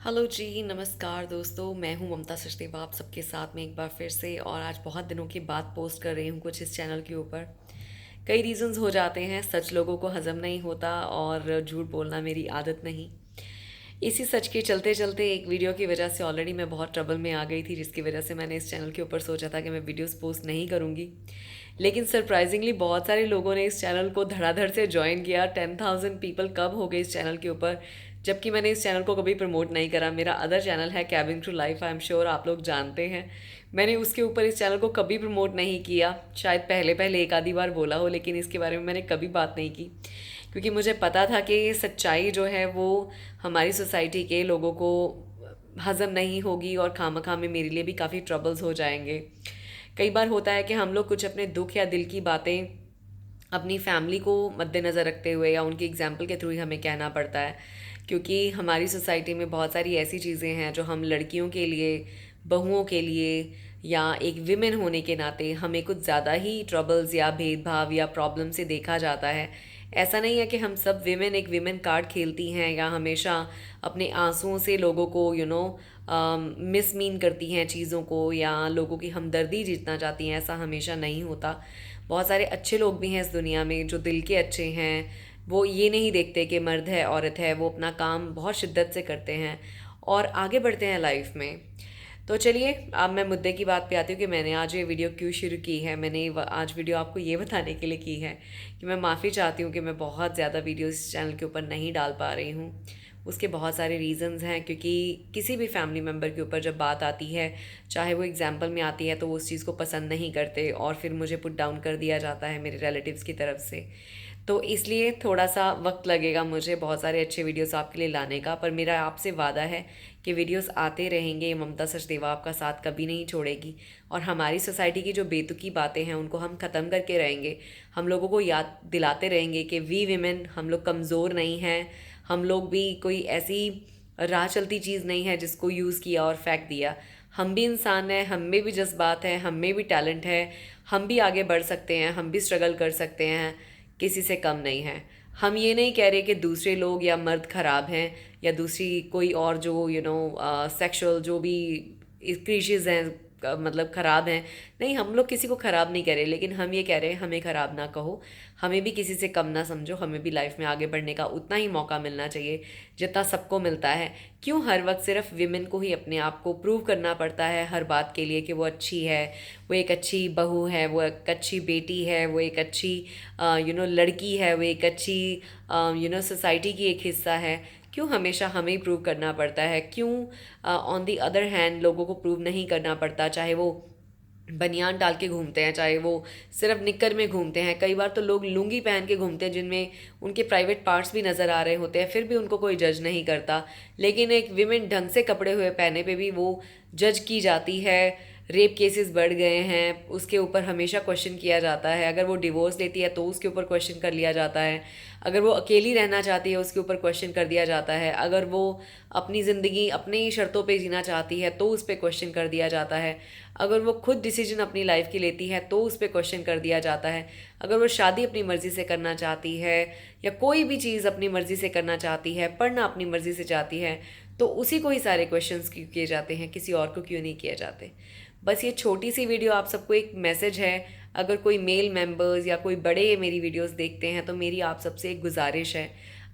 Hello जी, नमस्कार दोस्तों। मैं हूं ममता सचदेवा, आप सबके साथ में एक बार फिर से। और आज बहुत दिनों के बाद पोस्ट कर रही हूं कुछ इस चैनल के ऊपर। कई रीजंस हो जाते हैं, सच लोगों को हजम नहीं होता और झूठ बोलना मेरी आदत नहीं। इसी सच के चलते चलते एक वीडियो की वजह से ऑलरेडी मैं बहुत ट्रबल में आ गई थी, जिसकी वजह से मैंने इस चैनल के ऊपर सोचा था कि मैं वीडियोस पोस्ट नहीं करूँगी। लेकिन सरप्राइजिंगली बहुत सारे लोगों ने इस चैनल को धड़ाधड़ से ज्वाइन किया। 10,000 पीपल कब हो गए इस चैनल के ऊपर, जबकि मैंने इस चैनल को कभी प्रमोट नहीं करा। मेरा अदर चैनल है cabin to life, I am sure आप लोग जानते हैं। मैंने उसके ऊपर इस चैनल को कभी प्रमोट नहीं किया। शायद पहले पहले एक आधी बार बोला हो, लेकिन इसके बारे में मैंने कभी बात नहीं की, क्योंकि मुझे पता था कि सच्चाई जो है वो हमारी सोसाइटी के लोगों को हज़म नहीं होगी और खामखा में मेरे लिए भी काफ़ी ट्रबल्स हो जाएंगे। कई बार होता है कि हम लोग कुछ अपने दुख या दिल की बातें अपनी फैमिली को मद्देनज़र रखते हुए या उनके एग्जाम्पल के थ्रू ही हमें कहना पड़ता है, क्योंकि हमारी सोसाइटी में बहुत सारी ऐसी चीज़ें हैं जो हम लड़कियों के लिए, बहुओं के लिए या एक विमेन होने के नाते हमें कुछ ज़्यादा ही ट्रबल्स या भेदभाव या प्रॉब्लम से देखा जाता है। ऐसा नहीं है कि हम सब विमेन एक विमेन कार्ड खेलती हैं या हमेशा अपने आंसुओं से लोगों को मिसमीन करती हैं चीज़ों को, या लोगों की हमदर्दी जीतना चाहती हैं। ऐसा हमेशा नहीं होता। बहुत सारे अच्छे लोग भी हैं इस दुनिया में जो दिल के अच्छे हैं। वो ये नहीं देखते कि मर्द है औरत है, वो अपना काम बहुत शिद्दत से करते हैं और आगे बढ़ते हैं लाइफ में। तो चलिए, अब मैं मुद्दे की बात पे आती हूँ कि मैंने आज ये वीडियो क्यों शुरू की है। मैंने आज वीडियो आपको ये बताने के लिए की है कि मैं माफ़ी चाहती हूँ कि मैं बहुत ज़्यादा वीडियो इस चैनल के ऊपर नहीं डाल पा रही हूँ। उसके बहुत सारे रीज़न्स हैं, क्योंकि किसी भी फैमिली मेम्बर के ऊपर जब बात आती है, चाहे वो एग्जाम्पल में आती है, तो वो उस चीज़ को पसंद नहीं करते और फिर मुझे पुट डाउन कर दिया जाता है मेरे रिलेटिव्स की तरफ से। तो इसलिए थोड़ा सा वक्त लगेगा मुझे बहुत सारे अच्छे वीडियोस आपके लिए लाने का, पर मेरा आपसे वादा है कि वीडियोस आते रहेंगे। ममता सचदेवा आपका साथ कभी नहीं छोड़ेगी और हमारी सोसाइटी की जो बेतुकी बातें हैं उनको हम ख़त्म करके रहेंगे। हम लोगों को याद दिलाते रहेंगे कि वी विमेन, हम लोग कमज़ोर नहीं हैं। हम लोग भी कोई ऐसी राह चलती चीज़ नहीं है जिसको यूज़ किया और फेंक दिया। हम भी इंसान हैं, हम में भी जज्बात हैं, हम में भी टैलेंट है। हम भी आगे बढ़ सकते हैं, हम भी स्ट्रगल कर सकते हैं, किसी से कम नहीं है। हम ये नहीं कह रहे कि दूसरे लोग या मर्द ख़राब हैं या दूसरी कोई और जो सेक्सुअल जो भी क्रीचेज़ हैं, मतलब ख़राब हैं। नहीं, हम लोग किसी को ख़राब नहीं कह रहे, लेकिन हम ये कह रहे हैं हमें ख़राब ना कहो, हमें भी किसी से कम ना समझो। हमें भी लाइफ में आगे बढ़ने का उतना ही मौका मिलना चाहिए जितना सबको मिलता है। क्यों हर वक्त सिर्फ विमेन को ही अपने आप को प्रूव करना पड़ता है हर बात के लिए कि वो अच्छी है, वो एक अच्छी बहू है, वो एक अच्छी बेटी है, वो एक अच्छी लड़की है, वो एक अच्छी सोसाइटी की एक हिस्सा है। क्यों हमेशा हमें ही प्रूव करना पड़ता है? क्यों ऑन दी अदर हैंड लोगों को प्रूव नहीं करना पड़ता? चाहे वो बनियान डाल के घूमते हैं, चाहे वो सिर्फ निक्कर में घूमते हैं। कई बार तो लोग लुंगी पहन के घूमते हैं जिनमें उनके प्राइवेट पार्ट्स भी नज़र आ रहे होते हैं, फिर भी उनको कोई जज नहीं करता। लेकिन एक विमेन ढंग से कपड़े हुए पहने पे भी वो जज की जाती है। रेप केसेस बढ़ गए हैं, उसके ऊपर हमेशा क्वेश्चन किया जाता है। अगर वो डिवोर्स लेती है तो उसके ऊपर क्वेश्चन कर लिया जाता है। अगर वो अकेली रहना चाहती है उसके ऊपर क्वेश्चन कर दिया जाता है। अगर वो अपनी ज़िंदगी अपनी ही शर्तों पे जीना चाहती है तो उस पर क्वेश्चन कर दिया जाता है। अगर वो खुद डिसीजन अपनी लाइफ की लेती है तो उस पर क्वेश्चन कर दिया जाता है। अगर वो शादी अपनी मर्ज़ी से करना चाहती है या कोई भी चीज़ अपनी मर्ज़ी से करना चाहती है, पढ़ना अपनी मर्ज़ी से चाहती है, तो उसी को ही सारे क्वेश्चंस क्यों किए जाते हैं, किसी और को क्यों नहीं किए जाते। बस ये छोटी सी वीडियो आप सबको एक मैसेज है। अगर कोई मेल मेंबर्स या कोई बड़े मेरी वीडियोस देखते हैं तो मेरी आप सबसे एक गुजारिश है,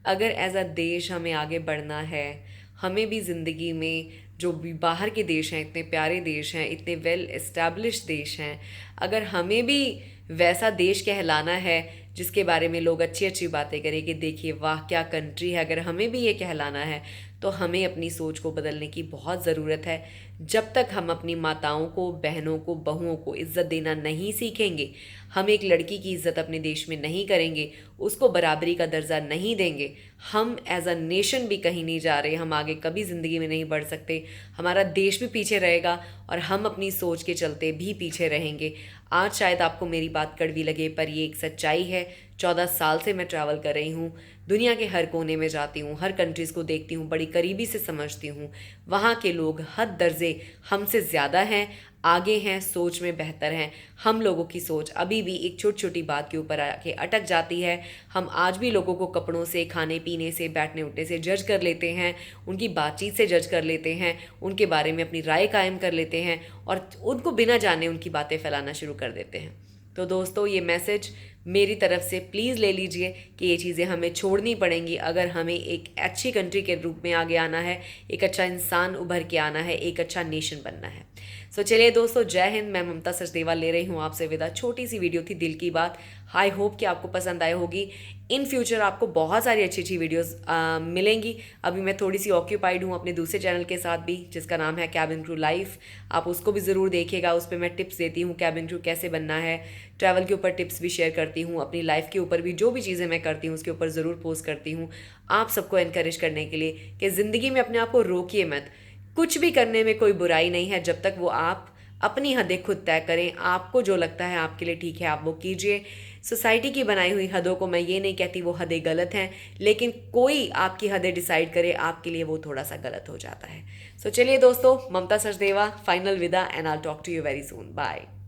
अगर एज अ देश हमें आगे बढ़ना है, हमें भी ज़िंदगी में जो भी बाहर के देश हैं, इतने प्यारे देश हैं, इतने वेल एस्टैब्लिश्ड देश हैं, अगर हमें भी वैसा देश कहलाना है जिसके बारे में लोग अच्छी अच्छी बातें करें कि देखिए वाह क्या कंट्री है, अगर हमें भी ये कहलाना है तो हमें अपनी सोच को बदलने की बहुत ज़रूरत है। जब तक हम अपनी माताओं को, बहनों को, बहुओं को इज़्ज़त देना नहीं सीखेंगे, हम एक लड़की की इज़्ज़त अपने देश में नहीं करेंगे, उसको बराबरी का दर्जा नहीं देंगे, हम एज अ नेशन भी कहीं नहीं जा रहे। हम आगे कभी ज़िंदगी में नहीं बढ़ सकते। हमारा देश भी पीछे रहेगा और हम अपनी सोच के चलते भी पीछे रहेंगे। आज शायद आपको मेरी बात कड़वी लगे, पर ये एक सच्चाई है 14 साल से मैं ट्रैवल कर रही हूँ, दुनिया के हर कोने में जाती हूँ, हर कंट्रीज़ को देखती हूँ, बड़ी करीबी से समझती हूँ। वहाँ के लोग हद दर्जे हमसे ज़्यादा हैं, आगे हैं, सोच में बेहतर हैं। हम लोगों की सोच अभी भी एक छोटी छोटी बात के ऊपर आके अटक जाती है। हम आज भी लोगों को कपड़ों से, खाने पीने से, बैठने उठने से जज कर लेते हैं, उनकी बातचीत से जज कर लेते हैं, उनके बारे में अपनी राय कायम कर लेते हैं और उनको बिना जाने उनकी बातें फैलाना शुरू कर देते हैं। तो दोस्तों, ये मैसेज मेरी तरफ से प्लीज़ ले लीजिए कि ये चीज़ें हमें छोड़नी पड़ेंगी अगर हमें एक अच्छी कंट्री के रूप में आगे आना है, एक अच्छा इंसान उभर के आना है, एक अच्छा नेशन बनना है। सो चलिए दोस्तों, जय हिंद। मैं ममता सचदेवा ले रही हूँ आपसे विदा। छोटी सी वीडियो थी, दिल की बात। आई होप कि आपको पसंद आई होगी। इन फ्यूचर आपको बहुत सारी अच्छी अच्छी वीडियोस मिलेंगी। अभी मैं थोड़ी सी ऑक्यूपाइड हूँ अपने दूसरे चैनल के साथ भी, जिसका नाम है कैबिन क्रू लाइफ। आप उसको भी ज़रूर देखिएगा। उस पर मैं टिप्स देती हूँ, कैबिन क्रू कैसे बनना है, ट्रैवल के ऊपर टिप्स भी शेयर करती हूँ, अपनी लाइफ के ऊपर भी जो भी चीज़ें मैं करती हूँ उसके ऊपर ज़रूर पोस्ट करती हूँ, आप सबको इनकरेज करने के लिए कि ज़िंदगी में अपने आप को रोकिए मत। कुछ भी करने में कोई बुराई नहीं है, जब तक वो आप अपनी हदें खुद तय करें। आपको जो लगता है आपके लिए ठीक है, आप वो कीजिए। सोसाइटी की बनाई हुई हदों को मैं ये नहीं कहती वो हदें गलत हैं, लेकिन कोई आपकी हदें डिसाइड करे आपके लिए, वो थोड़ा सा गलत हो जाता है। सो चलिए दोस्तों, ममता सचदेवा, फाइनल विदा, and I will talk to you very soon. Bye.